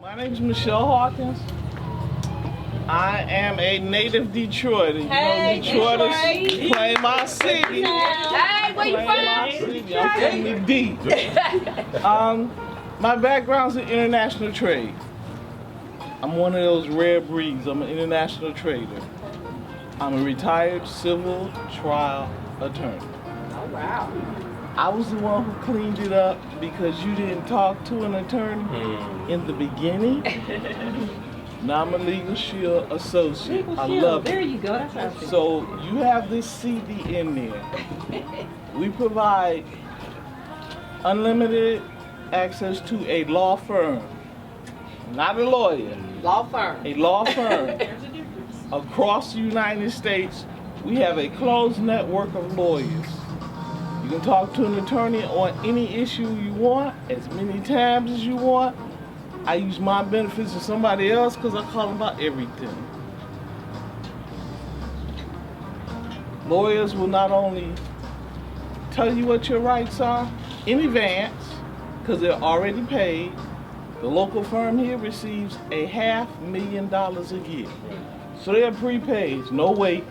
My name is Michelle Hawkins. I am a native Detroiter. You know, Detroiters claim my city. Hey, where you from? I'm from the D. My background's in international trade. I'm one of those rare breeds. I'm an international trader. I'm a retired civil trial attorney. Oh, wow. I was the one who cleaned it up because you didn't talk to an attorney in the beginning. Now I'm a Legal Shield associate. I love it. There you go. That's what I was So you have this CD in there. We provide unlimited access to a law firm, not a lawyer. Law firm. A law firm across the United States. We have a closed network of lawyers. You can talk to an attorney on any issue you want, as many times as you want. I use my benefits of somebody else because I call them about everything. Lawyers will not only tell you what your rights are in advance, because they're already paid. The local firm here receives $500,000 a year. So they're prepaid, no wait.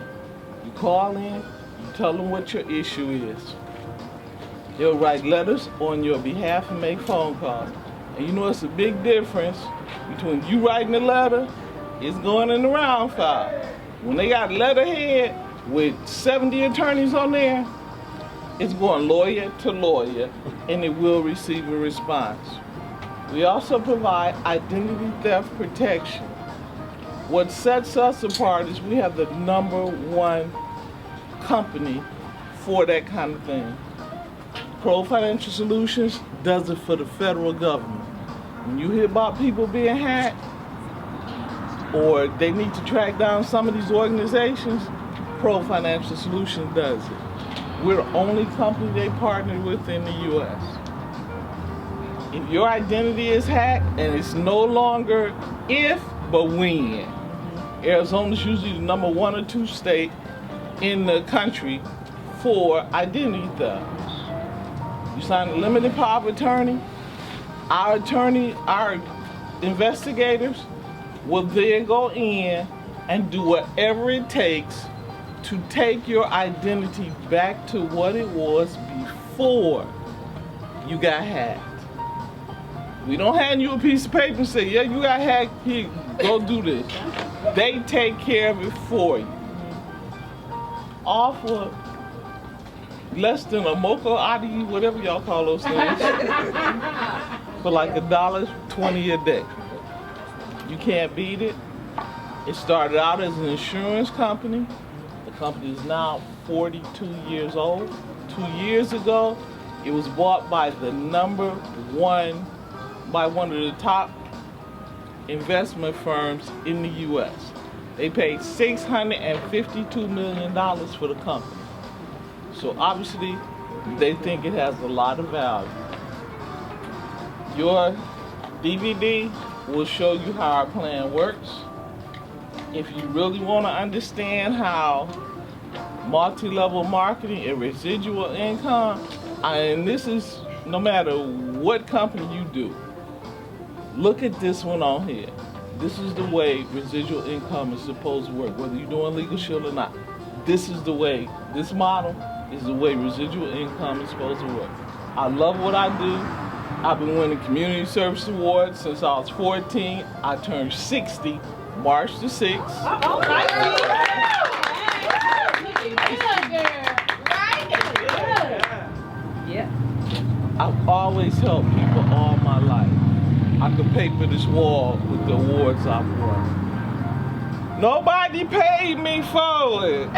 You call in, you tell them what your issue is. They'll write letters on your behalf and make phone calls. And you know it's a big difference between you writing a letter, it's going in the round file. When they got letterhead with 70 attorneys on there, it's going lawyer to lawyer, and it will receive a response. We also provide identity theft protection. What sets us apart is we have the #1 company for that kind of thing. Pro Financial Solutions does it for the federal government. When you hear about people being hacked, or they need to track down some of these organizations, Pro Financial Solutions does it. We're the only company they partner with in the U.S. If your identity is hacked, and it's no longer if, but when. Arizona's usually the #1 or 2 state in the country for identity theft. You sign a limited power of attorney. Our investigators will then go in and do whatever it takes to take your identity back to what it was before you got hacked. We don't hand you a piece of paper and say, yeah, you got hacked, here, go do this. They take care of it for you. All for less than a mocha adi, whatever y'all call those things, for like $1.20 a day. You can't beat it. It started out as an insurance company. The company is now 42 years old. 2 years ago, it was bought by one of the top investment firms in the U.S. They paid $652 million for the company. So obviously, they think it has a lot of value. Your DVD will show you how our plan works. If you really want to understand how multi-level marketing and residual income, and this is no matter what company you do, look at this one on here. This is the way residual income is supposed to work, whether you're doing Legal Shield or not. This is the way, this model is the way residual income is supposed to work. I love what I do. I've been winning community service awards since I was 14. I turned 60 March the 6th. Oh, yeah. I've always helped people all my life. I could paper this wall with the awards I've won. Nobody paid me for it.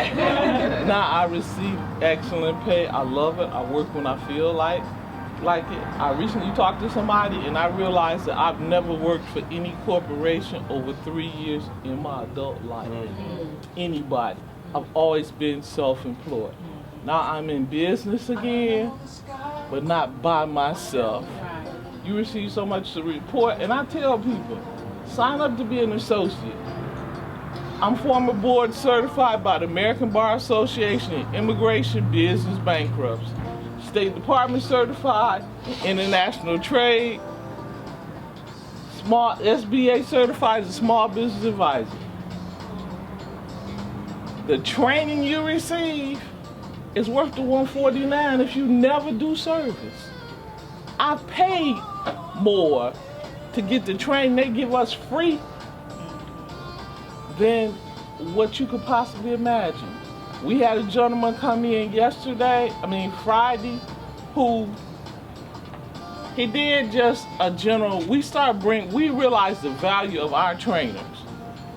Now I receive excellent pay. I love it. I work when I feel like it. I recently talked to somebody and I realized that I've never worked for any corporation over 3 years in my adult life. Anybody. I've always been self-employed. Now I'm in business again, but not by myself. You receive so much to report, and I tell people, sign up to be an associate. I'm former board certified by the American Bar Association in Immigration, Business, Bankruptcy. State Department certified in International Trade. small SBA certified as a small business advisor. The training you receive is worth the $149 if you never do service. I paid more to get the training they give us free than what you could possibly imagine. We had a gentleman come in Friday, who he did just a general, we realized the value of our trainers.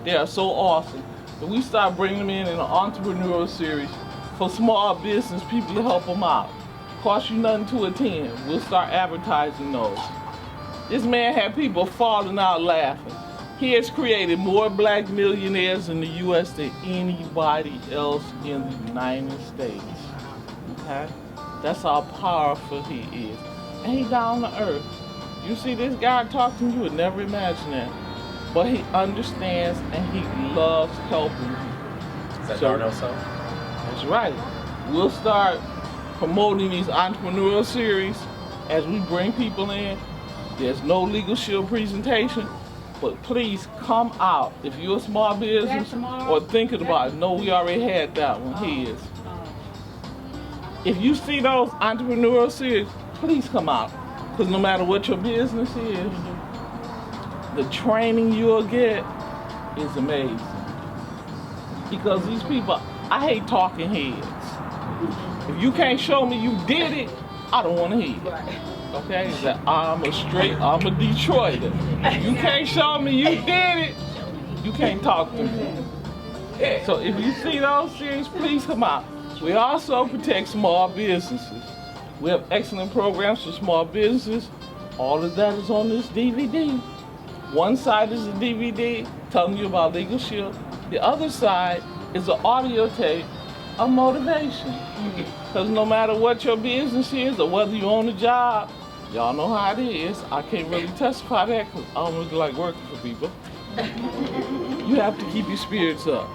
They are so awesome. And we start bringing them in an entrepreneurial series for small business people to help them out. Cost you nothing to attend. We'll start advertising those. This man had people falling out laughing. He has created more black millionaires in the U.S. than anybody else in the United States. Okay? That's how powerful he is. And he down to earth. You see this guy talking, you would never imagine that. But he understands and he loves helping you. Is that Darnell so? That's right. We'll start promoting these entrepreneurial series as we bring people in. There's no Legal Shield presentation, but please come out. If you're a small business or thinking about it, no, we already had that one. His. If you see those entrepreneurial series, please come out. Because no matter what your business is, the training you'll get is amazing. Because these people, I hate talking heads. If you can't show me you did it, I don't want to hear it. Okay? That I'm a Detroiter. If you can't show me you did it, you can't talk to me. So if you see those series, please come out. We also protect small businesses. We have excellent programs for small businesses. All of that is on this DVD. One side is a DVD telling you about Legal Shield. The other side is an audio tape of motivation. Because no matter what your business is or whether you own a job, y'all know how it is. I can't really testify that because I don't really like working for people. You have to keep your spirits up.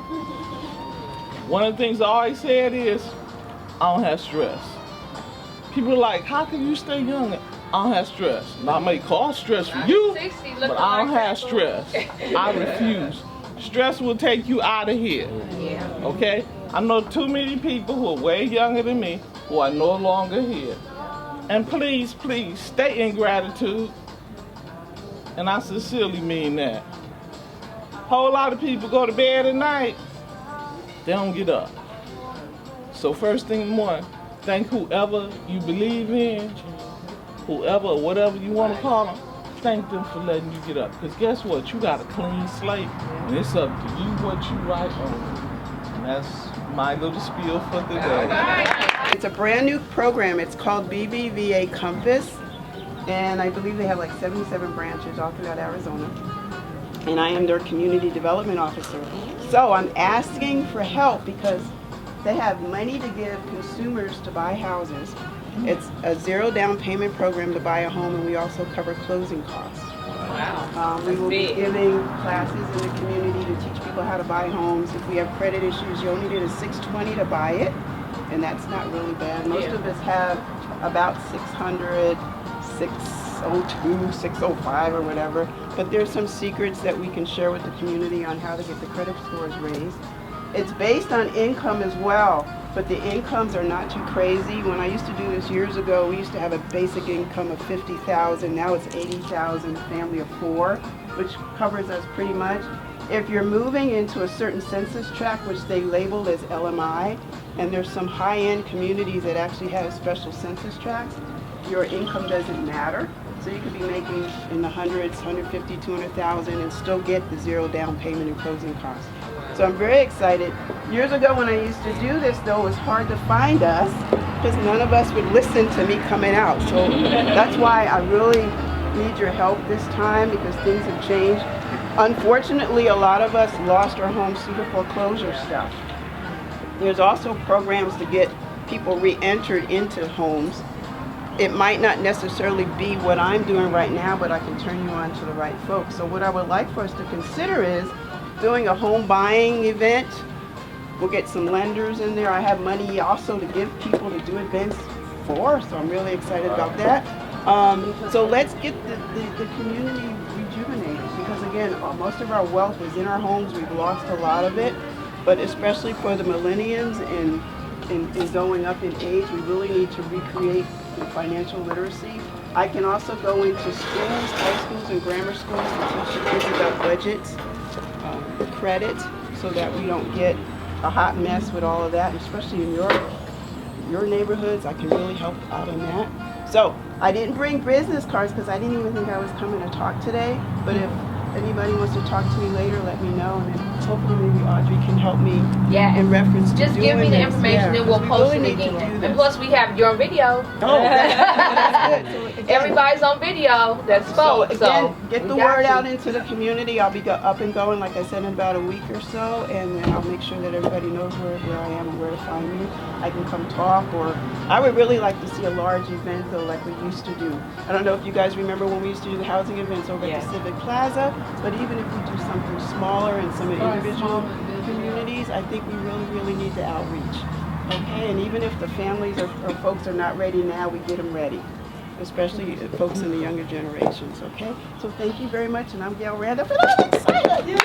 One of the things I always said is, I don't have stress. People are like, how can you stay young? I don't have stress. Now, I may cause stress for you, but I don't have stress. I refuse. Stress will take you out of here. Okay? I know too many people who are way younger than me who are no longer here. And please, please, stay in gratitude. And I sincerely mean that. A whole lot of people go to bed at night, they don't get up. So first thing in the morning, thank whoever you believe in, whoever or whatever you want to call them, thank them for letting you get up. Because guess what? You got a clean slate, and it's up to you what you write on. And that's my little spiel for today. It's a brand new program. It's called BBVA Compass, and I believe they have like 77 branches all throughout Arizona. And I am their community development officer. So I'm asking for help because they have money to give consumers to buy houses. It's a zero down payment program to buy a home, and we also cover closing costs. Wow. We will be giving classes in the community to teach people how to buy homes. If we have credit issues, you only need a 620 to buy it, and that's not really bad. Most of us have about 600, 602, 605 or whatever, but there's some secrets that we can share with the community on how to get the credit scores raised. It's based on income as well, but the incomes are not too crazy. When I used to do this years ago, we used to have a basic income of $50,000. Now it's $80,000, family of 4, which covers us pretty much. If you're moving into a certain census tract, which they labeled as LMI, and there's some high-end communities that actually have special census tracts, your income doesn't matter. So you could be making in the hundreds, 150, 200,000 and still get the zero down payment and closing costs. So I'm very excited. Years ago when I used to do this, though, it was hard to find us because none of us would listen to me coming out. So that's why I really need your help this time because things have changed. Unfortunately, a lot of us lost our homes through the foreclosure stuff. There's also programs to get people re-entered into homes. It might not necessarily be what I'm doing right now, but I can turn you on to the right folks. So what I would like for us to consider is doing a home buying event. We'll get some lenders in there. I have money also to give people to do events for, so I'm really excited about that. So let's get the community rejuvenated because again, most of our wealth was in our homes. We've lost a lot of it, but especially for the millennials and going up in age, we really need to recreate the financial literacy. I can also go into schools, high schools and grammar schools and teach the kids about budgets, credit, so that we don't get a hot mess with all of that, and especially in your neighborhoods. I can really help out on that. So I didn't bring business cards because I didn't even think I was coming to talk today, but if anybody wants to talk to me later, let me know, and then hopefully maybe Audrey can help me in reference to just doing give me the this. information Yeah, and we'll 'cause we post really it need to do again. this. And plus we have you on video. Oh, that's good. So again, Everybody's on video that So spoke. again, get we the got word you. out into the community. I'll be up and going, like I said, in about a week or so, and then I'll make sure that everybody knows where I am and where to find me. I can come talk, or I would really like to see a large event though, like we used to do. I don't know if you guys remember when we used to do the housing events over at the Civic Plaza, but even if we do something smaller in some individual communities, I think we really need the outreach. Okay, and even if the families or folks are not ready now, we get them ready, especially folks in the younger generations, okay? So thank you very much, and I'm Gail Randolph, and I'm excited!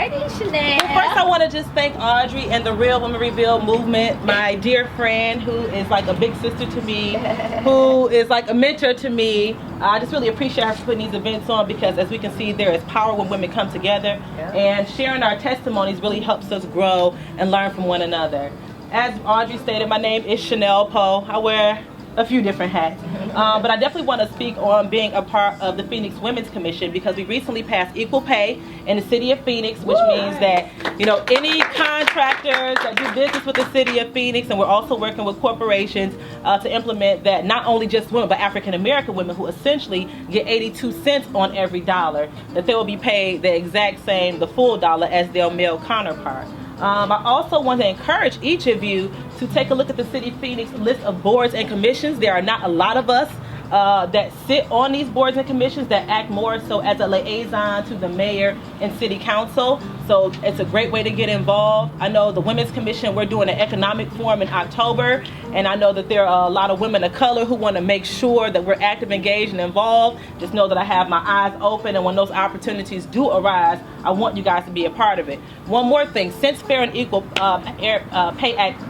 First, I want to just thank Audrey and the Real Women Rebuild movement, my dear friend who is like a big sister to me, who is like a mentor to me. I just really appreciate her for putting these events on because as we can see, there is power when women come together, and sharing our testimonies really helps us grow and learn from one another. As Audrey stated, my name is Chanel Poe. I wear a few different hats, but I definitely want to speak on being a part of the Phoenix Women's Commission because we recently passed equal pay in the city of Phoenix, which means that, you know, any contractors that do business with the city of Phoenix, and we're also working with corporations to implement that, not only just women, but African American women who essentially get 82 cents on every dollar, that they will be paid the exact same, the full dollar as their male counterpart. I also want to encourage each of you to take a look at the City of Phoenix list of boards and commissions. There are not a lot of us that sit on these boards and commissions that act more so as a liaison to the mayor and city council. So it's a great way to get involved. I know the Women's Commission, we're doing an economic forum in October, and I know that there are a lot of women of color who want to make sure that we're active, engaged, and involved. Just know that I have my eyes open, and when those opportunities do arise, I want you guys to be a part of it. One more thing, since Fair and Equal Pay Act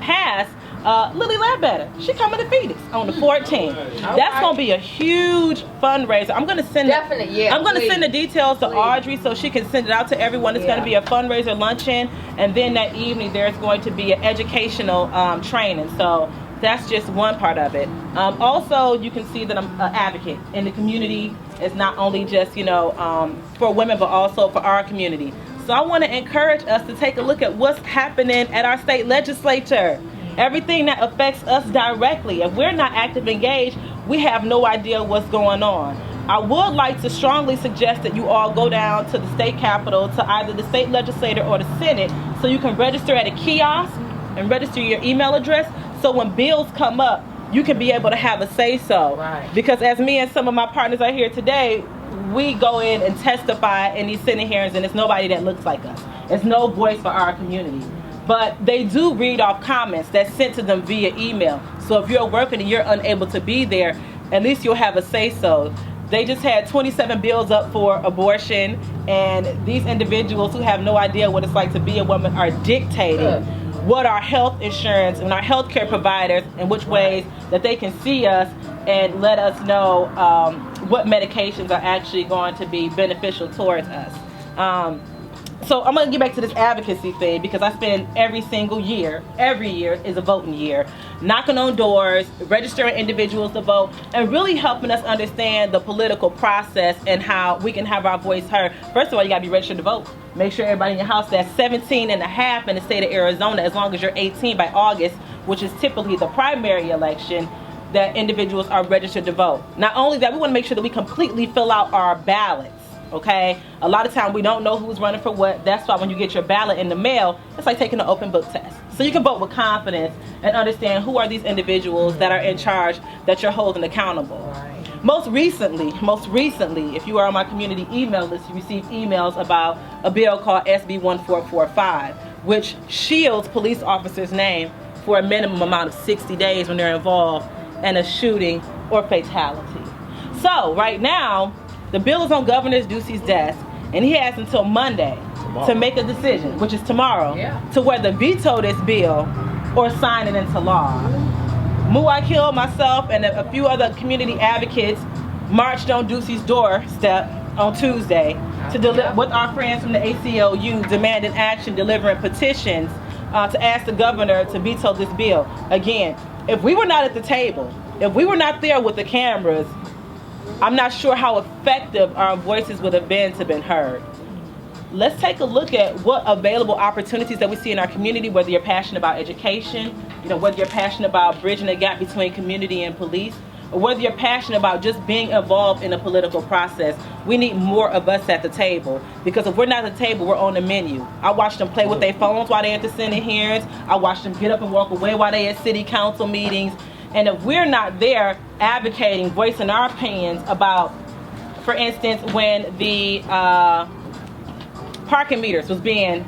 passed, Lily Ledbetter, she coming to Phoenix on the 14th. That's gonna be a huge fundraiser. I'm gonna send send the details to Audrey so she can send it out to everyone. It's gonna be a fundraiser luncheon, and then that evening there's going to be an educational training. So that's just one part of it. Also, you can see that I'm an advocate in the community. It's not only just, you know, for women, but also for our community. So I want to encourage us to take a look at what's happening at our state legislature. Everything that affects us directly. If we're not active, engaged, we have no idea what's going on. I would like to strongly suggest that you all go down to the state capitol, to either the state legislature or the Senate, so you can register at a kiosk and register your email address, so when bills come up, you can be able to have a say-so. Right. Because as me and some of my partners are here today, we go in and testify in these Senate hearings, and it's nobody that looks like us. It's no voice for our community. But they do read off comments that's sent to them via email. So if you're working and you're unable to be there, at least you'll have a say-so. They just had 27 bills up for abortion, and these individuals who have no idea what it's like to be a woman are dictating what our health insurance and our health care providers, in which ways that they can see us and let us know what medications are actually going to be beneficial towards us. So I'm going to get back to this advocacy thing, because I spend every year is a voting year, knocking on doors, registering individuals to vote, and really helping us understand the political process and how we can have our voice heard. First of all, you got to be registered to vote. Make sure everybody in your house that's 17 and a half in the state of Arizona, as long as you're 18 by August, which is typically the primary election, that individuals are registered to vote. Not only that, we want to make sure that we completely fill out our ballots. Okay, a lot of time we don't know who's running for what. That's why when you get your ballot in the mail, it's like taking an open book test. So you can vote with confidence and understand who are these individuals that are in charge that you're holding accountable. Right. Most recently, if you are on my community email list, you receive emails about a bill called SB 1445, which shields police officers' name for a minimum amount of 60 days when they're involved in a shooting or fatality. So right now, The bill is on Governor Ducey's desk, and he has until Monday to make a decision, which is tomorrow, to whether veto this bill or sign it into law. Muwakil, myself, and a few other community advocates marched on Ducey's doorstep on Tuesday with our friends from the ACLU, demanding action, delivering petitions to ask the governor to veto this bill. Again, if we were not at the table, if we were not there with the cameras, I'm not sure how effective our voices would have been to been heard. Let's take a look at what available opportunities that we see in our community, whether you're passionate about education, whether you're passionate about bridging the gap between community and police, or whether you're passionate about just being involved in a political process. We need more of us at the table, because if we're not at the table, we're on the menu. I watch them play with their phones while they're at the Senate hearings. I watch them get up and walk away while they're at city council meetings. And if we're not there advocating, voicing our opinions about, for instance, when the parking meters was being,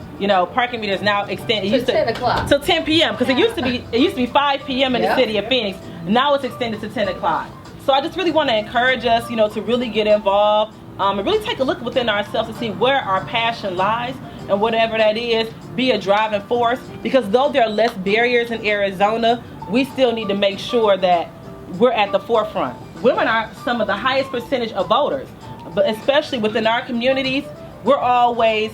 parking meters now extended. To 10 o'clock. Till 10 p.m. because it used to be 5 p.m. in the city of Phoenix. Now it's extended to 10 o'clock. So I just really want to encourage us, to really get involved and really take a look within ourselves to see where our passion lies, and whatever that is, be a driving force. Because though there are less barriers in Arizona, we still need to make sure that we're at the forefront. Women are some of the highest percentage of voters, but especially within our communities, we're always,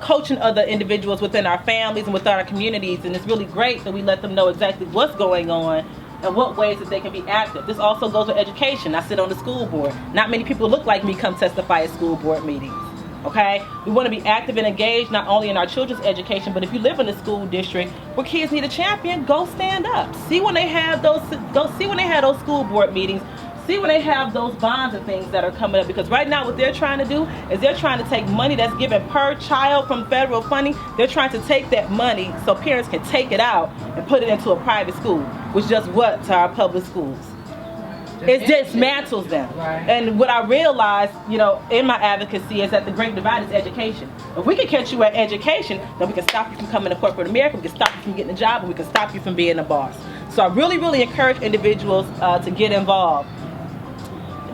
coaching other individuals within our families and within our communities, and it's really great that we let them know exactly what's going on and what ways that they can be active. This also goes with education. I sit on the school board. Not many people look like me come testify at school board meetings. Okay, we want to be active and engaged not only in our children's education, but if you live in a school district where kids need a champion, go stand up. See when they have those school board meetings. See when they have those bonds and things that are coming up, because right now what they're trying to do is they're trying to take money that's given per child from federal funding. They're trying to take that money so parents can take it out and put it into a private school, which does what to our public schools? It dismantles them. Right. And what I realized, in my advocacy is that the great divide is education. If we can catch you at education, then we can stop you from coming to corporate America, we can stop you from getting a job, and we can stop you from being a boss. So I really, really encourage individuals to get involved.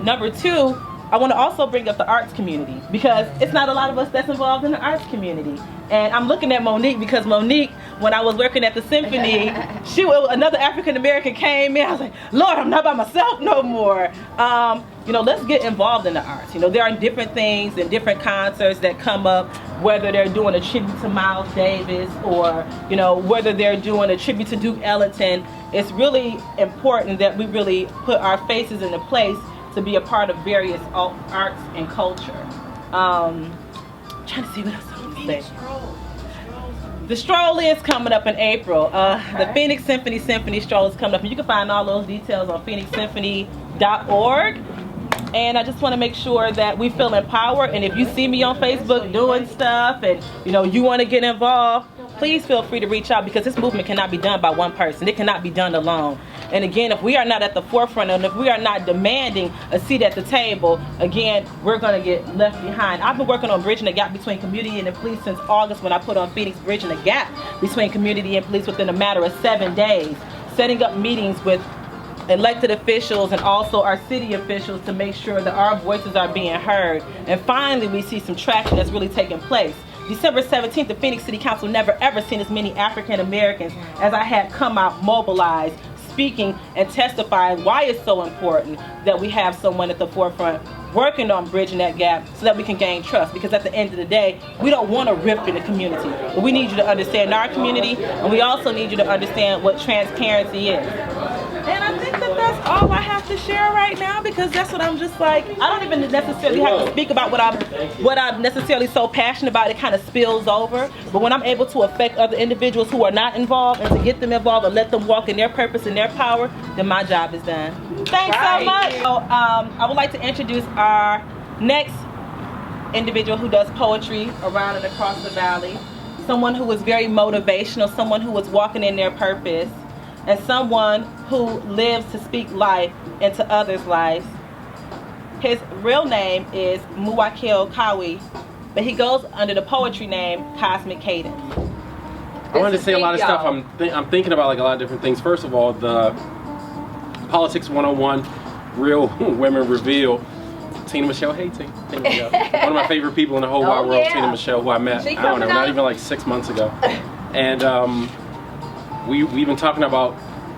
Number two, I want to also bring up the arts community, because it's not a lot of us that's involved in the arts community. And I'm looking at Monique, because Monique, when I was working at the symphony, another African American came in. I was like, Lord, I'm not by myself no more. Let's get involved in the arts. There are different things and different concerts that come up, whether they're doing a tribute to Miles Davis or, whether they're doing a tribute to Duke Ellington. It's really important that we really put our faces into place to be a part of various arts and culture. Trying to see what else I want to say. The stroll is coming up in April. The Phoenix Symphony Stroll is coming up, and you can find all those details on phoenixsymphony.org. And I just want to make sure that we feel empowered. And if you see me on Facebook doing stuff and you want to get involved, please feel free to reach out, because this movement cannot be done by one person. It cannot be done alone. And again, if we are not at the forefront, and if we are not demanding a seat at the table, again, we're going to get left behind. I've been working on bridging the gap between community and the police since August, when I put on Phoenix Bridging the Gap between community and police within a matter of 7 days, setting up meetings with elected officials and also our city officials to make sure that our voices are being heard. And finally, we see some traction that's really taking place. December 17th, the Phoenix City Council never ever seen as many African Americans as I had come out mobilized, speaking and testifying why it's so important that we have someone at the forefront working on bridging that gap so that we can gain trust. Because at the end of the day, we don't want to rip in the community, but we need you to understand our community, and we also need you to understand what transparency is. And I think that that's all I have to share right now, because that's what I'm just like, I don't even necessarily have to speak about what I'm necessarily so passionate about. It kind of spills over. But when I'm able to affect other individuals who are not involved and to get them involved and let them walk in their purpose and their power, then my job is done. Thanks so much. So, I would like to introduce our next individual who does poetry around and across the valley. Someone who is very motivational, someone who is walking in their purpose, and someone who lives to speak life into others' lives. His real name is Muwakil Kawi, but he goes under the poetry name Cosmic Cadence. I wanted to say a lot of stuff. I'm thinking about like a lot of different things. First of all, the Politics 101 Real Women Reveal. Tina Michelle, hey Tina Michelle. One of my favorite people in the whole wide world, yeah. Tina Michelle, who I met, She I don't know, coming not up? even like 6 months ago. And we've been talking about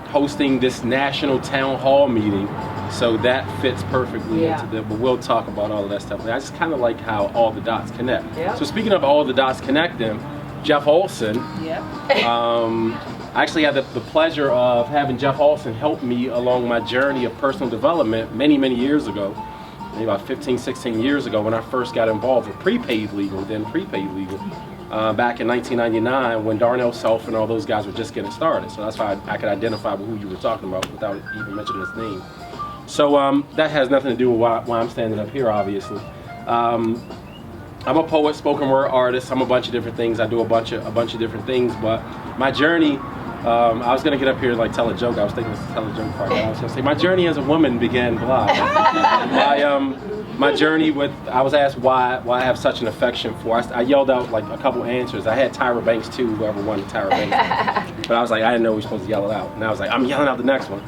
hosting this national town hall meeting, so that fits perfectly Yeah. into but we'll talk about all of that stuff. I just kind of like how all the dots connect. Yeah. So speaking of all the dots connecting, Jeff Olson, Yep. I actually had the pleasure of having Jeff Olson help me along my journey of personal development many years ago, maybe about 15, 16 years ago, when I first got involved with prepaid legal, then prepaid legal, back in 1999 when Darnell Self and all those guys were just getting started. So that's why I could identify with who you were talking about without even mentioning his name. So that has nothing to do with why I'm standing up here, obviously. I'm a poet, spoken word artist. I'm a bunch of different things. I do a bunch of different things. But my journey, I was gonna get up here and like tell a joke. I was thinking of tell a joke part. I was gonna say my journey as a woman began blah. My journey with, I was asked why I have such an affection for. I yelled out like a couple answers. I had Tyra Banks too, whoever won the Tyra Banks. But I was like, I didn't know we were supposed to yell it out. And I was like, I'm yelling out the next one.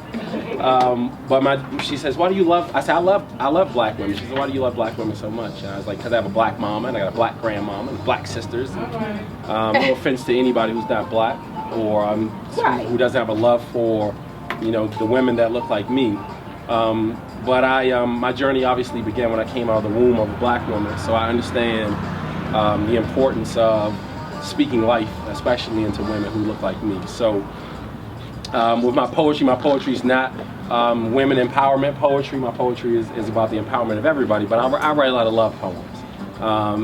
But she says, why do you love, I said, I love black women. She said, why do you love black women so much? And I was like, because I have a black mama and I got a black grandmama and black sisters. And, no offense to anybody who's not black or who doesn't have a love for, you know, the women that look like me. But my journey obviously began when I came out of the womb of a black woman. So I understand the importance of speaking life, especially into women who look like me. So with my poetry is not women empowerment poetry. My poetry is about the empowerment of everybody, but I write a lot of love poems.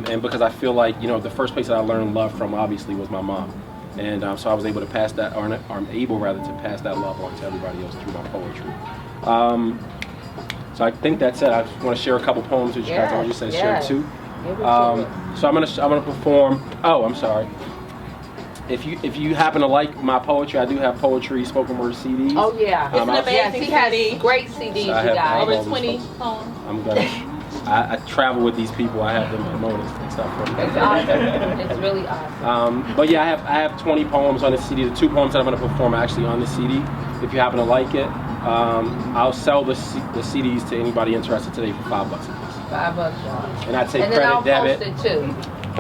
And because I feel like, you know, the first place that I learned love from obviously was my mom. And so I was able to pass that, or I'm able rather to pass that love on to everybody else through my poetry. So I think that's it. I just want to share a couple poems with you guys. I want you to share two. So I'm gonna perform. Oh, I'm sorry. If you happen to like my poetry, I do have poetry spoken word CDs. Oh yeah. It's an amazing Yes, he has CD. great CDs, So I you have guys. Over all 20 these poems. I'm gonna. I travel with these people. I have them promote and stuff for me. It's awesome. It's really awesome. But yeah, I have 20 poems on the CD. The 2 poems that I'm going to perform are actually on the CD. If you happen to like it, I'll sell the CDs to anybody interested today for $5 a piece. $5, y'all. And I take And then I'll credit, debit. post it too.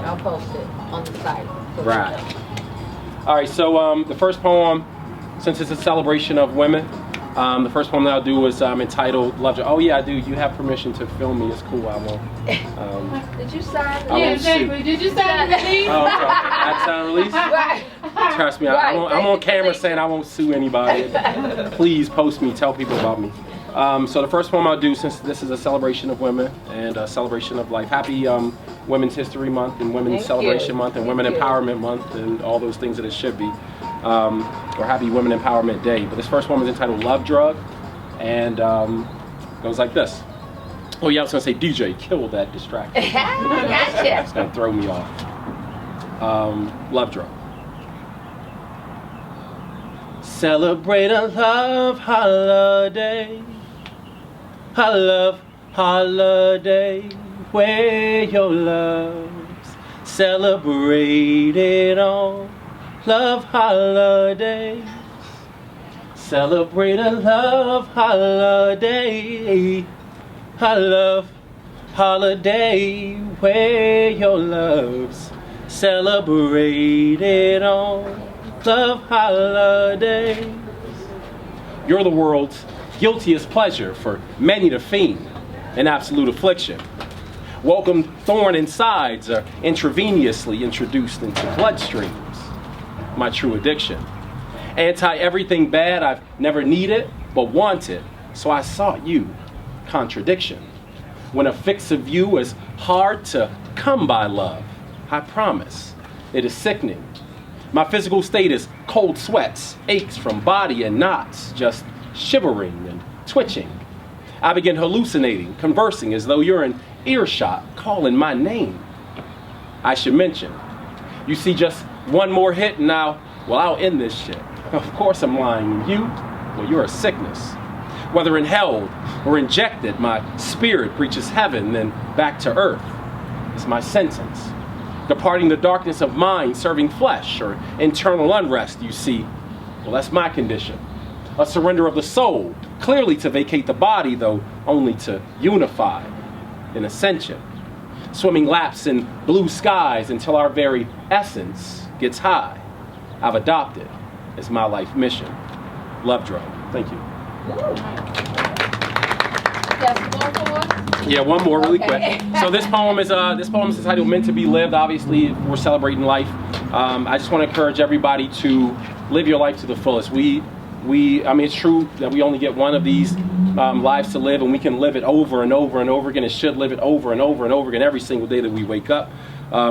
I'll post it on the site. Right. All right. So the first poem, since it's a celebration of women, the first poem that I'll do is entitled "Love You." Oh yeah, I do. You have permission to film me. It's cool. I won't. Did you sign I won't sue. Did you sign the release? Oh, I'm sorry. I signed release. Right. Trust me, Right. I'm on camera saying I won't sue anybody. Please post me, tell people about me. So the first poem I'll do, since this is a celebration of women and a celebration of life, happy Women's History Month and Women's Thank Celebration you. Month and Women Thank you. Empowerment Month and all those things that it should be. Or happy Women Empowerment Day. But this first poem is entitled Love Drug and goes like this. Oh yeah, I was gonna say DJ, kill that distraction. Gotcha. It's gonna throw me off. Love Drug. Celebrate a love holiday, a love holiday where your love's celebrated on love holidays. Celebrate a love holiday, a love holiday where your love's celebrated on love holidays. You're the world's guiltiest pleasure for many to fiend, an absolute affliction. Welcome thorn insides are intravenously introduced into bloodstreams, my true addiction. Anti everything bad I've never needed but wanted, so I sought you, contradiction. When a fix of you is hard to come by, love, I promise it is sickening. My physical state is cold sweats, aches from body and knots, just shivering and twitching. I begin hallucinating, conversing as though you're in earshot, calling my name. I should mention, you see just one more hit and now, well, I'll end this shit. Of course I'm lying. You, well, you're a sickness. Whether inhaled or injected, my spirit reaches heaven, then back to earth. It's my sentence. Departing the darkness of mind, serving flesh or internal unrest, you see. Well, that's my condition. A surrender of the soul, clearly to vacate the body, though only to unify in ascension. Swimming laps in blue skies until our very essence gets high. I've adopted as my life mission. Love Drug. Thank you. Yes, more for us? Yeah, one more really Okay. quick. So this poem is entitled "Meant to Be Lived." Obviously, we're celebrating life. I just want to encourage everybody to live your life to the fullest. I mean, it's true that we only get one of these lives to live, and we can live it over and over and over again, and should live it over and over and over again every single day that we wake up.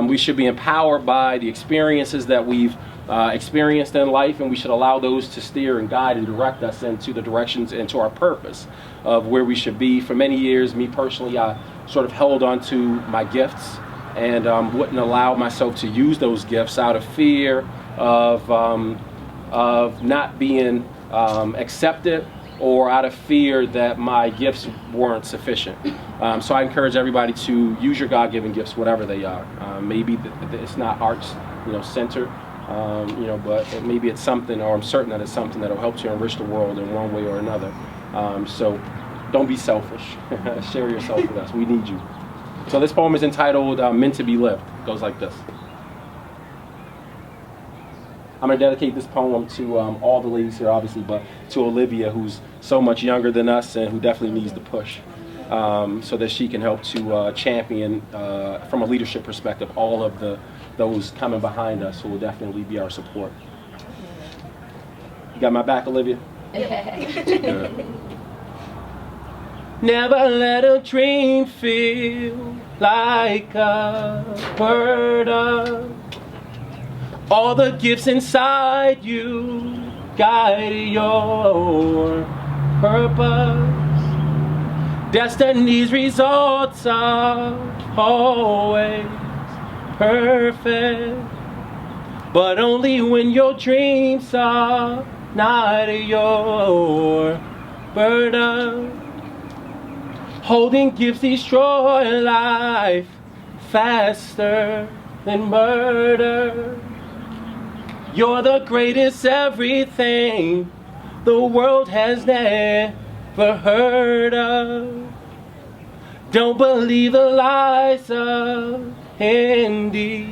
We should be empowered by the experiences that we've experienced in life, and we should allow those to steer and guide and direct us into the directions and to our purpose of where we should be. For many years, me personally, I sort of held on to my gifts and wouldn't allow myself to use those gifts out of fear of not being accepted, or out of fear that my gifts weren't sufficient. So I encourage everybody to use your God-given gifts, whatever they are. Maybe it's not arts, centered, but maybe it's something, or I'm certain that it's something that will help to enrich the world in one way or another. So don't be selfish. Share yourself with us. We need you. So this poem is entitled "Meant to Be Lived." It goes like this. I'm going to dedicate this poem to all the ladies here, obviously, but to Olivia, who's so much younger than us and who definitely needs the push, so that she can help to champion, from a leadership perspective, all of those coming behind us who will definitely be our support. You got my back, Olivia? Good. Never let a dream feel like a burden. All the gifts inside you guide your purpose. Destiny's results are always perfect, but only when your dreams are not your burden. Holding gifts destroy life faster than murder. You're the greatest everything the world has never heard of. Don't believe the lies of indecision.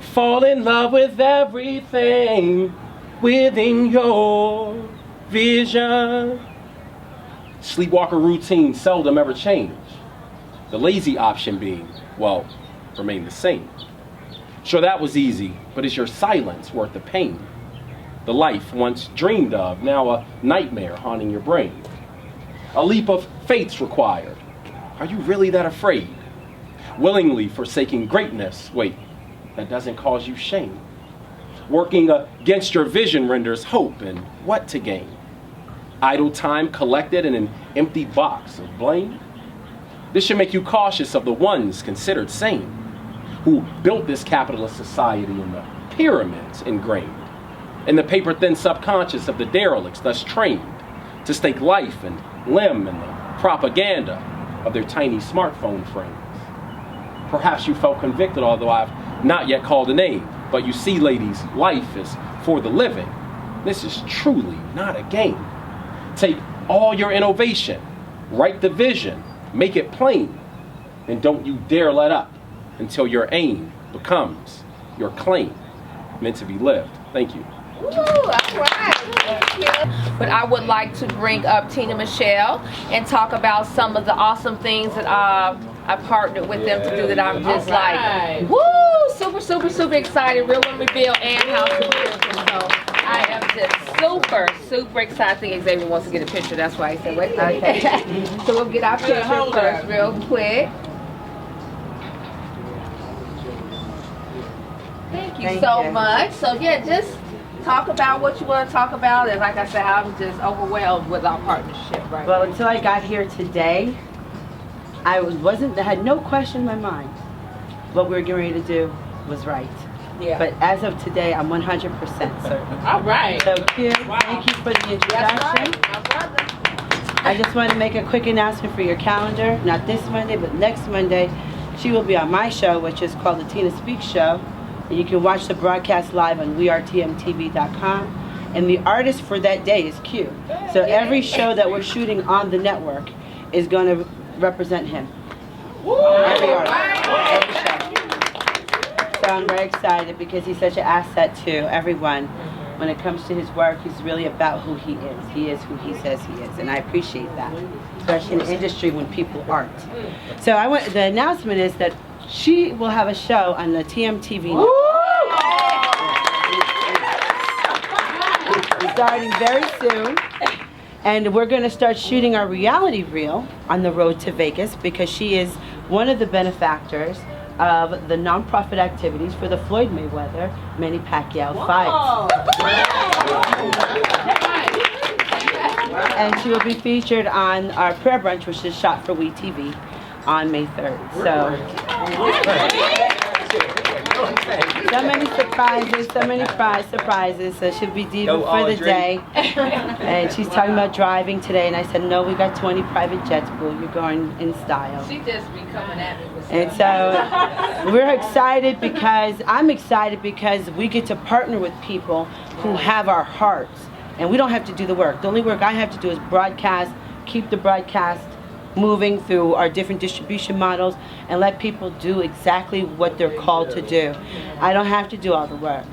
Fall in love with everything within your vision. Sleepwalker routine seldom ever change. The lazy option being, well, remain the same. Sure, that was easy, but is your silence worth the pain? The life once dreamed of, now a nightmare haunting your brain. A leap of faith's required. Are you really that afraid? Willingly forsaking greatness, wait, that doesn't cause you shame. Working against your vision renders hope, and what to gain? Idle time collected in an empty box of blame? This should make you cautious of the ones considered sane, who built this capitalist society in the pyramids ingrained, in the paper-thin subconscious of the derelicts thus trained to stake life and limb in the propaganda of their tiny smartphone frames. Perhaps you felt convicted, although I've not yet called a name, but you see, ladies, life is for the living. This is truly not a game. Take all your innovation, write the vision, make it plain, and don't you dare let up until your aim becomes your claim, meant to be lived. Thank you. Ooh, all right. Thank you. But I would like to bring up Tina Michelle and talk about some of the awesome things that I partnered with them to do that I'm just like, woo, super, super, super excited. Real Women Reveal and House of Miracles. So I am just super, super excited. I think Xavier wants to get a picture. That's why he said, wait. Okay. So we'll get our picture first real quick. Thank you so much. So yeah, just talk about what you want to talk about. And like I said, I'm just overwhelmed with our partnership right Well, now. until I got here today, I had no question in my mind. What we were getting ready to do was right. Yeah. But as of today, I'm 100% certain. All right. So Kim, thank you for the introduction. My brother. I just want to make a quick announcement for your calendar. Not this Monday, but next Monday, she will be on my show, which is called the Tina Speaks Show. And you can watch the broadcast live on wearetmtv.com. and the artist for that day is Q. So every show that we're shooting on the network is going to represent him. Every artist, every show. So I'm very excited because he's such an asset to everyone. When it comes to his work, he's really about who he is. He is who he says he is, and I appreciate that, especially in the industry when people aren't. So the announcement is that she will have a show on the TMTV. Starting very soon, and we're going to start shooting our reality reel on the road to Vegas because she is one of the benefactors of the nonprofit activities for the Floyd Mayweather Manny Pacquiao fight. And she will be featured on our prayer brunch, which is shot for WeTV on May 3rd. So many surprises, surprises. So she'll be diva for the day. And she's talking about driving today, and I said, no, we got 20 private jets, boo. You're going in style. She just be coming at me with And so we're excited because I'm excited because we get to partner with people who have our hearts, and we don't have to do the work. The only work I have to do is broadcast, keep the broadcast moving through our different distribution models, and let people do exactly what they're called to do. I don't have to do all the work.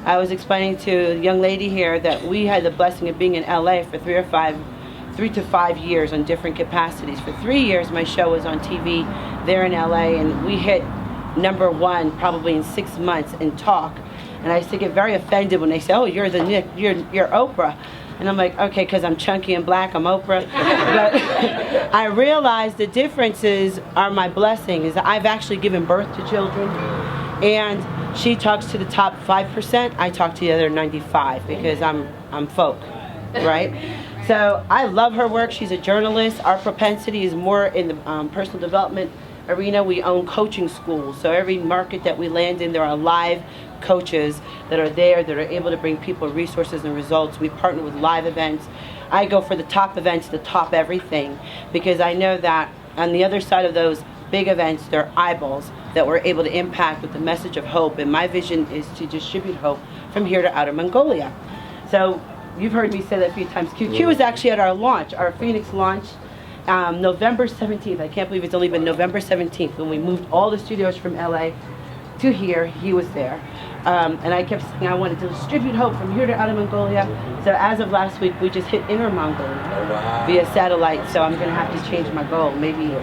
I was explaining to a young lady here that we had the blessing of being in LA for 3 to 5 years on different capacities. For 3 years my show was on TV there in LA, and we hit #1 probably in 6 months in talk. And I used to get very offended when they say, oh, you're Oprah. And I'm like, okay, because I'm chunky and black, I'm Oprah. But I realized the differences are my blessings. I've actually given birth to children, and she talks to the top 5%. I talk to the other 95 because I'm folk, right? So I love her work. She's a journalist. Our propensity is more in the personal development arena. We own coaching schools. So every market that we land in, there are live coaches that are there that are able to bring people resources and results. We partner with live events. I go for the top events to top everything because I know that on the other side of those big events, there are eyeballs that we're able to impact with the message of hope. And my vision is to distribute hope from here to outer Mongolia. So you've heard me say that a few times. Q was actually at our launch, our Phoenix launch, November 17th. I can't believe it's only been November 17th when we moved all the studios from LA to here. He was there. And I kept saying I wanted to distribute hope from here to outer Mongolia. So as of last week, we just hit inner Mongolia via satellite. So I'm going to have to change my goal, maybe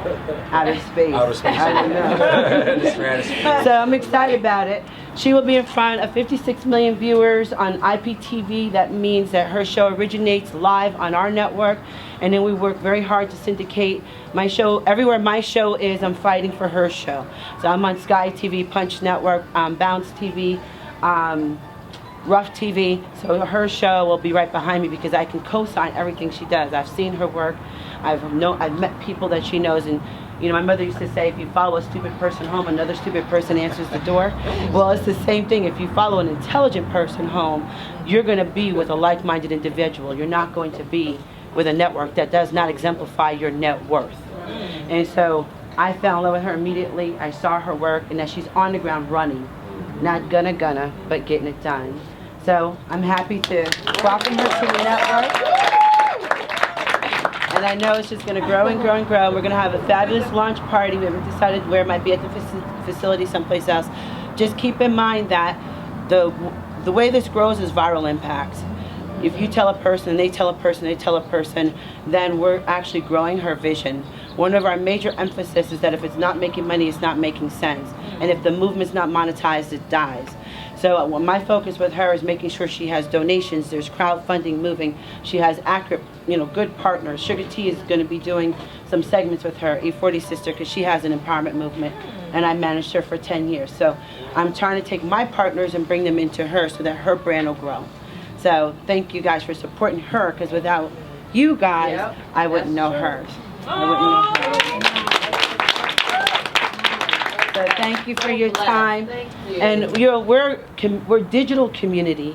outer space. Outer space. I don't know. So I'm excited about it. She will be in front of 56 million viewers on IPTV. That means that her show originates live on our network. And then we work very hard to syndicate my show. Everywhere my show is, I'm fighting for her show. So I'm on Sky TV, Punch Network, Bounce TV, Rough TV. So her show will be right behind me because I can co-sign everything she does. I've seen her work. I've met people that she knows, and you know, my mother used to say, if you follow a stupid person home, another stupid person answers the door. Well, it's the same thing. If you follow an intelligent person home, you're going to be with a like-minded individual. You're not going to be with a network that does not exemplify your net worth. And so I fell in love with her immediately. I saw her work, and that she's on the ground running. Not gonna, but getting it done. So I'm happy to welcome her to the network. And I know it's just going to grow and grow and grow. We're going to have a fabulous launch party. We haven't decided where it might be at the facility, someplace else. Just keep in mind that the way this grows is viral impacts. If you tell a person, they tell a person, they tell a person, then we're actually growing her vision. One of our major emphasis is that if it's not making money, it's not making sense. And if the movement's not monetized, it dies. So my focus with her is making sure she has donations, there's crowdfunding moving, she has accurate, good partners. Sugar T is going to be doing some segments with her, E40 sister, because she has an empowerment movement, and I managed her for 10 years. So I'm trying to take my partners and bring them into her so that her brand will grow. So thank you guys for supporting her, because without you guys, I wouldn't know her. So thank you for your time. And we're digital community.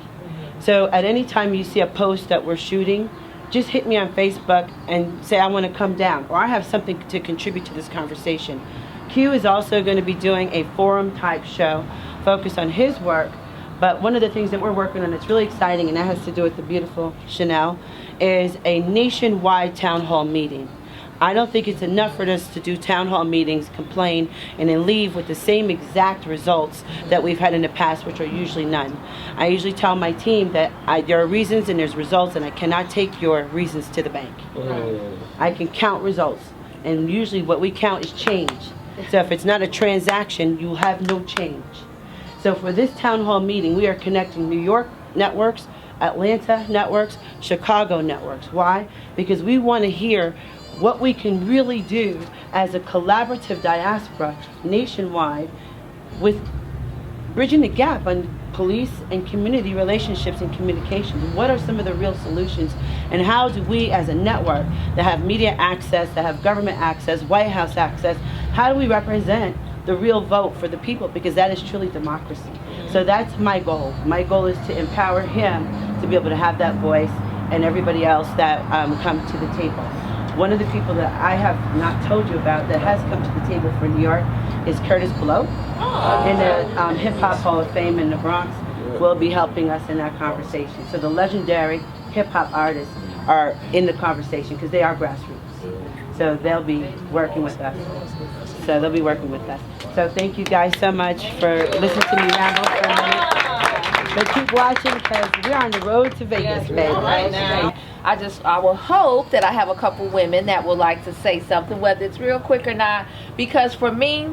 So at any time you see a post that we're shooting, just hit me on Facebook and say I want to come down, or I have something to contribute to this conversation. Q is also going to be doing a forum type show focused on his work But one of the things that we're working on that's really exciting, and that has to do with the beautiful Chanel, is a nationwide town hall meeting. I don't think it's enough for us to do town hall meetings, complain, and then leave with the same exact results that we've had in the past, which are usually none. I usually tell my team that there are reasons and there's results, and I cannot take your reasons to the bank. I can count results, and usually what we count is change. So if it's not a transaction, you have no change. So for this town hall meeting, we are connecting New York networks, Atlanta networks, Chicago networks. Why? Because we want to hear what we can really do as a collaborative diaspora nationwide with bridging the gap on police and community relationships and communication. What are some of the real solutions, and how do we as a network that have media access, that have government access, White House access, how do we represent the real vote for the people, because that is truly democracy. So that's my goal. My goal is to empower him to be able to have that voice, and everybody else that come to the table. One of the people that I have not told you about that has come to the table for New York is Curtis Blow. In the Hip Hop Hall of Fame in the Bronx will be helping us in that conversation. So the legendary hip hop artists are in the conversation because they are grassroots. So they'll be working with us. So thank you guys so much for listening to me ramble for a minute. But keep watching because we're on the road to Vegas, baby. Right now. I will hope that I have a couple women that would like to say something, whether it's real quick or not, because for me,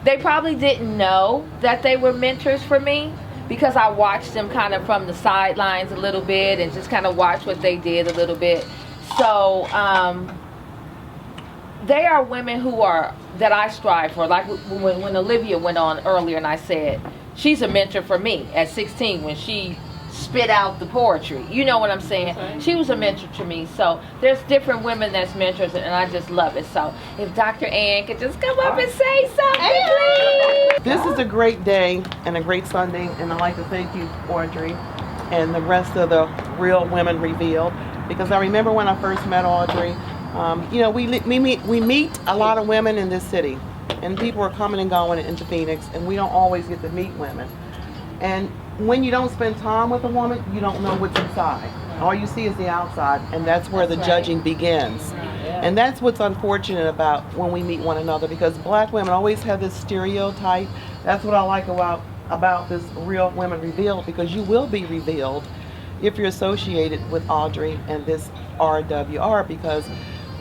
they probably didn't know that they were mentors for me, because I watched them kind of from the sidelines a little bit and just kind of watched what they did a little bit. So they are women that I strive for. Like when Olivia went on earlier and I said, she's a mentor for me at 16 when she spit out the poetry. You know what I'm saying? Okay. She was a mentor to me. So there's different women that's mentors, and I just love it. So if Dr. Ann could just come up and say something, please. This is a great day and a great Sunday, and I'd like to thank you, Audrey, and the rest of the Real Women Revealed, because I remember when I first met Audrey, you know, we meet a lot of women in this city, and people are coming and going into Phoenix, and we don't always get to meet women. And when you don't spend time with a woman, you don't know what's inside. All you see is the outside, and that's where the judging begins. And that's what's unfortunate about when we meet one another, because black women always have this stereotype. That's what I like about this Real Women Revealed, because you will be revealed if you're associated with Audrey and this RWR, because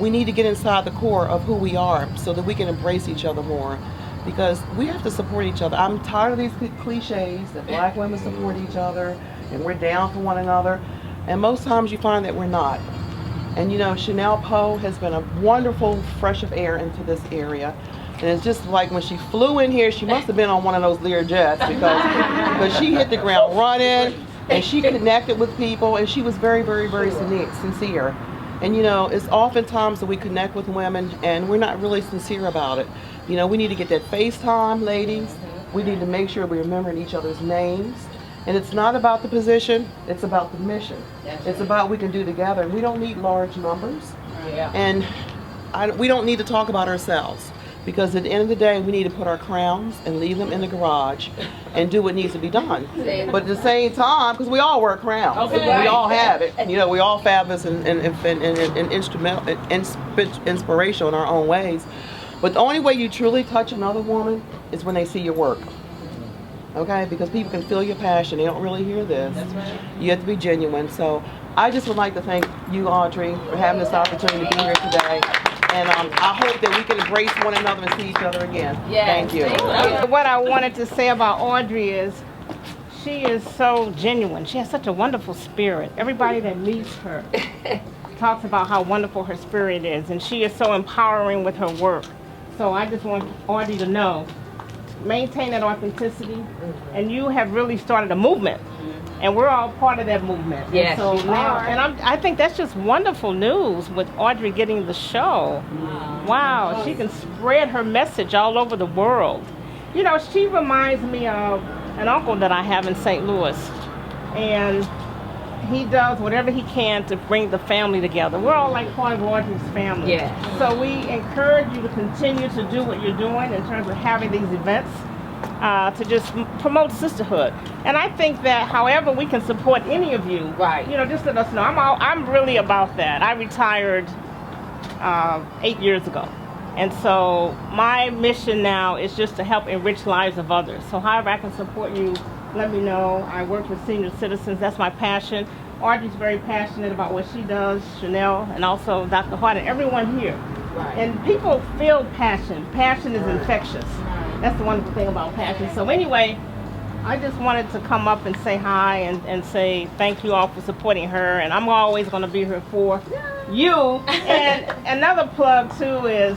we need to get inside the core of who we are so that we can embrace each other more, because we have to support each other. I'm tired of these cliches that black women support each other and we're down for one another, and most times you find that we're not. And you know, Chanel Poe has been a wonderful fresh of air into this area, and it's just like when she flew in here, she must have been on one of those Lear jets, because she hit the ground running and she connected with people, and she was very, very, very sincere. And you know, it's oftentimes that we connect with women and we're not really sincere about it. You know, we need to get that FaceTime, ladies. We need to make sure we're remembering each other's names. And it's not about the position, it's about the mission. It's about what we can do together. And we don't need large numbers. And we don't need to talk about ourselves, because at the end of the day, we need to put our crowns and leave them in the garage and do what needs to be done. But at the same time, because we all wear crowns, we all have it. You know, we all fabulous and inspirational in our own ways. But the only way you truly touch another woman is when they see your work. Okay? Because people can feel your passion. They don't really hear this. You have to be genuine. So I just would like to thank you, Audrey, for having this opportunity to be here today. And I hope that we can embrace one another and see each other again. Thank you. What I wanted to say about Audrey is she is so genuine. She has such a wonderful spirit. Everybody that meets her talks about how wonderful her spirit is, and she is so empowering with her work. So I just want Audrey to know, maintain that authenticity, and you have really started a movement. And we're all part of that movement. Yes, so you now, are. and I think that's just wonderful news with Audrey getting the show. Wow, she can spread her message all over the world. You know, she reminds me of an uncle that I have in St. Louis, and he does whatever he can to bring the family together. We're all like part of Audrey's family. Yeah. So we encourage you to continue to do what you're doing in terms of having these events. to just promote sisterhood. And I think that however we can support any of you, Right. you know, just let us know. I'm really about that. I retired 8 years ago. And so my mission now is just to help enrich lives of others. So however I can support you, let me know. I work with senior citizens. That's my passion. Audrey's very passionate about what she does, Chanel, and also Dr. Hart, and everyone here. Right. And people feel passion. Passion is infectious. That's the wonderful thing about passion. So anyway, I just wanted to come up and say hi and say thank you all for supporting her. And I'm always going to be here for you. And another plug too is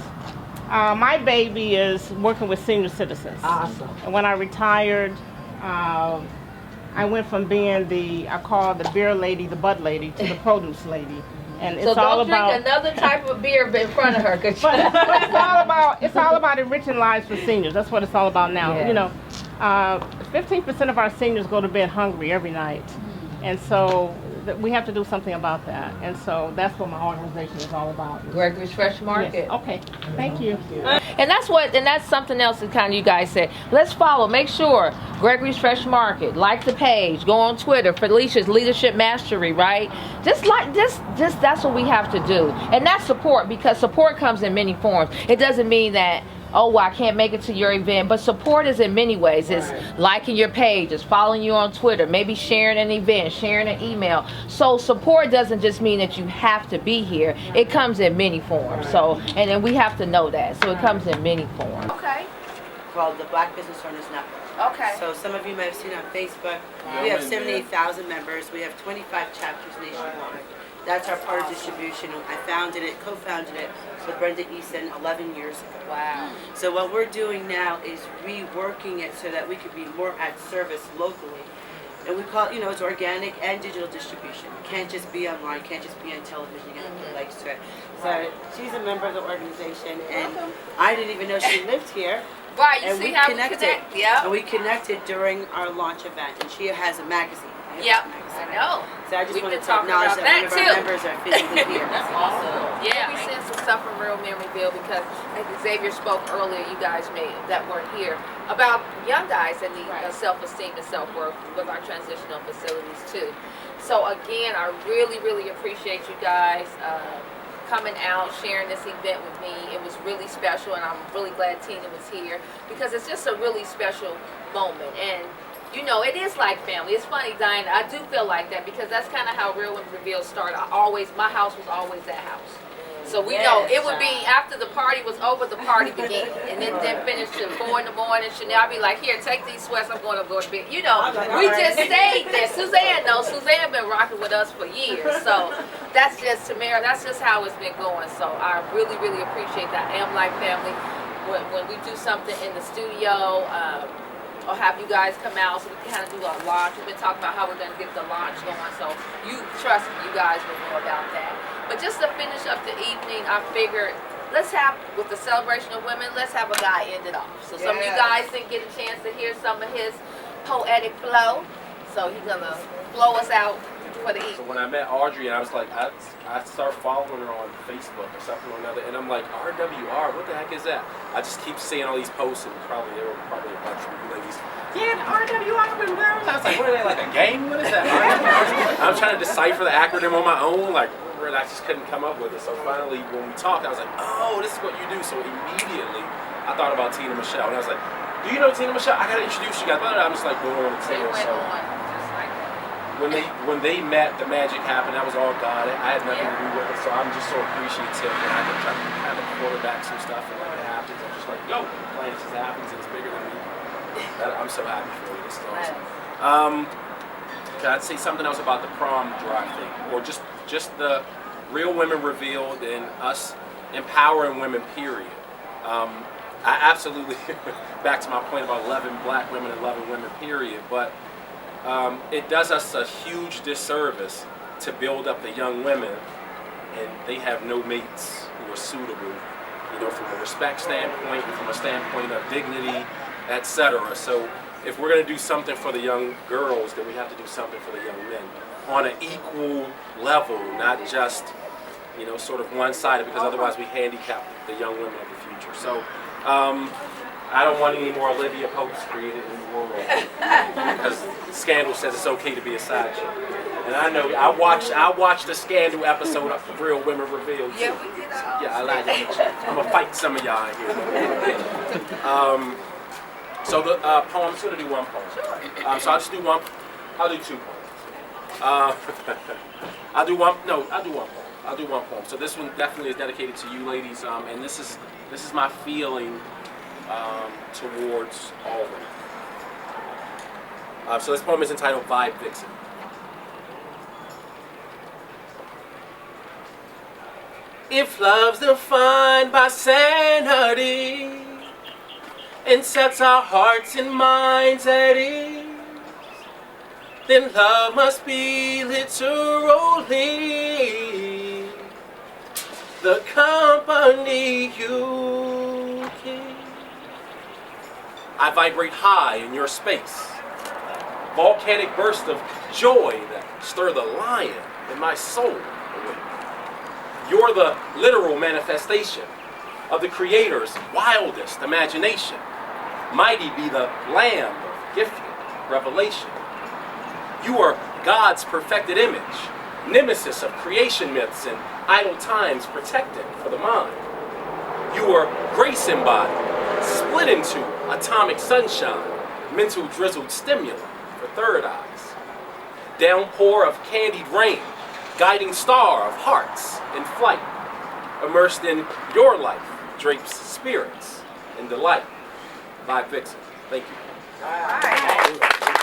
my baby is working with senior citizens. Awesome. And when I retired, I went from being I call the beer lady, the bud lady, to the produce lady. And So it's all don't drink about another type of beer in front of her. Cause but it's all about enriching lives for seniors. That's what it's all about now. Yeah. You know, 15% of our seniors go to bed hungry every night, and so we have to do something about that. And so that's what my organization is all about. Gregory's Fresh Market. Yes. Okay. Thank you. And that's something else that kind of you guys said. Let's follow. Make sure Gregory's Fresh Market. Like the page. Go on Twitter. Felicia's Leadership Mastery. Right. Just that's what we have to do. And that's support, because support comes in many forms. It doesn't mean that, oh, well, I can't make it to your event. But support is in many ways. It's liking your page, it's following you on Twitter, maybe sharing an event, sharing an email. So support doesn't just mean that you have to be here. It comes in many forms. So, and then we have to know that. So it comes in many forms. Okay. Called the Black Business Owners Network. Okay. So some of you may have seen on Facebook. We have 78,000 members. We have 25 chapters nationwide. That's our part of distribution. I founded it, co-founded it with Brenda Easton 11 years ago. Wow. So what we're doing now is reworking it so that we could be more at service locally. And we call it, you know, it's organic and digital distribution. It can't just be online, can't just be on television, you have to put likes to it. So she's a member of the organization, and I didn't even know she lived here. Right, you And see we how connected. we connect? Yeah. And we connected during our launch event, and she has a magazine. Yep. I know. So I just We've wanted been to talking acknowledge about that one of that, our too. members are physically here. That's awesome. Yeah, we sent some stuff from Real Memoryville because, like Xavier spoke earlier, you guys that weren't here, about young guys that need self-esteem and self-worth with our transitional facilities too. So again, I really, really appreciate you guys coming out, sharing this event with me. It was really special, and I'm really glad Tina was here because it's just a really special moment. And you know, it is like family. It's funny, Diana. I do feel like that because that's kind of how Real Women Revealed started. My house was always that house. So we know it would be after the party was over, the party began, and then finished till 4 in the morning. Chanel, I'd be like, here, take these sweats. I'm going to go to bed. You know, we just stayed there. Suzanne knows. Suzanne been rocking with us for years. So that's just Tamara. That's just how it's been going. So I really, really appreciate that. I am like family. When we do something in the studio. Or have you guys come out so we can kind of do a launch. We've been talking about how we're going to get the launch going, so you trust me, you guys will know about that. But just to finish up the evening, I figured let's have, with the celebration of women, let's have a guy end it off. So some of you guys didn't get a chance to hear some of his poetic flow, so he's going to flow us out for the evening. So when I met Audrey, and I was like, I started following her on Facebook or something or another, and I'm like, RWR, what the heck is that? I just keep seeing all these posts, and there were probably a bunch of ladies. Yeah, RWR, been around. I was like, what are they, like a game? What is that? RWR? I'm trying to decipher the acronym on my own, like, I just couldn't come up with it. So finally, when we talked, I was like, oh, this is what you do. So immediately, I thought about Tina Michelle, and I was like, do you know Tina Michelle? I gotta introduce you guys. I'm just like going on and saying so. When they met, the magic happened. That was all God. I had nothing to do with it, so I'm just so appreciative that I can try to kind of quarterback some stuff, and when it happens, I'm just like, yo, plan just happens, and it's bigger than me. I'm so happy for you. This is awesome. Can I say something else about the prom drive thing, or just the Real Women Revealed and us empowering women? Period. I absolutely back to my point about 11 black women and 11 women. Period. But it does us a huge disservice to build up the young women, and they have no mates who are suitable, you know, from a respect standpoint, from a standpoint of dignity, etc. So if we're going to do something for the young girls, then we have to do something for the young men on an equal level, not just, you know, sort of one-sided, because otherwise we handicap the young women of the future. So I don't want any more Olivia Popes created in the world because Scandal says it's okay to be a side chick. And I know I watched the Scandal episode of Real Women Revealed. Too. Yeah, we did. Yeah, I like it. I'm gonna fight some of y'all in here. So the poem, I'm just gonna do one poem. So I'll just do one. I'll do 2 poems. I'll do one poem. I'll do one poem. So this one definitely is dedicated to you ladies, and this is my feeling towards all women. So this poem is entitled Vibe Vixen. If love's defined by sanity and sets our hearts and minds at ease, then love must be literally the company you keep. I vibrate high in your space, volcanic burst of joy that stir the lion in my soul awake. You're the literal manifestation of the Creator's wildest imagination. Mighty be the Lamb of gifted revelation. You are God's perfected image, nemesis of creation myths and idle times protected for the mind. You are grace embodied, split into atomic sunshine, mental drizzled stimulant for third eyes. Downpour of candied rain, guiding star of hearts in flight. Immersed in your life, drapes spirits in delight. Vibe Vixen. Thank you. All right.